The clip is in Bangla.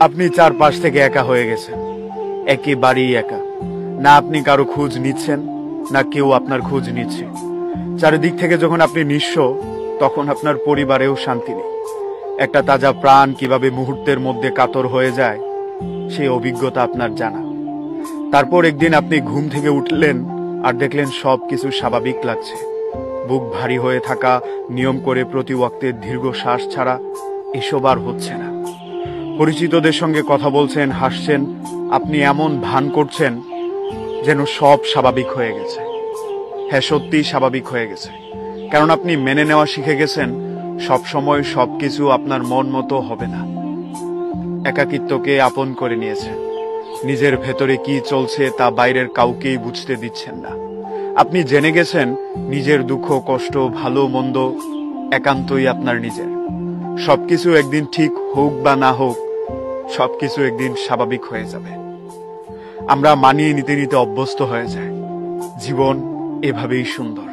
আপনি চারপাশ থেকে একা হয়ে গেছেন, একেবারেই একা। না আপনি কারো খোঁজ নিচ্ছেন, না কেউ আপনার খোঁজ নিচ্ছে। চারিদিক থেকে যখন আপনি নিঃস্ব, তখন আপনার পরিবারেও শান্তি নেই। একটা তাজা প্রাণ কিভাবে মুহূর্তের মধ্যে কাতর হয়ে যায়, সেই অভিজ্ঞতা আপনার জানা। তারপর একদিন আপনি ঘুম থেকে উঠলেন আর দেখলেন সবকিছু স্বাভাবিক লাগছে। বুক ভারী হয়ে থাকা, নিয়ম করে প্রতি ওয়াক্তে দীর্ঘ শ্বাস ছাড়া, এসব আর হচ্ছে না। পরিচিতদের সঙ্গে কথা বলছেন, হাসছেন, আপনি এমন ভান করছেন যেন সব স্বাভাবিক হয়ে গেছে। হ্যাঁ, সত্যিই স্বাভাবিক হয়ে গেছে, কারণ আপনি মেনে নেওয়া শিখে গেছেন সবসময় সবকিছু আপনার মন মতো হবে না। একাকিত্বকে আপন করে নিয়েছেন। নিজের ভেতরে কি চলছে তা বাইরের কাউকেই বুঝতে দিচ্ছেন না। আপনি জেনে গেছেন নিজের দুঃখ, কষ্ট, ভালো মন্দ একান্তই আপনার নিজের। সবকিছু একদিন ঠিক হোক বা না হোক, সবকিছু একদিন স্বাভাবিক হয়ে যাবে। আমরা মানিয়ে নিতে নিতে অভ্যস্ত হয়ে যায়। জীবন এভাবেই সুন্দর।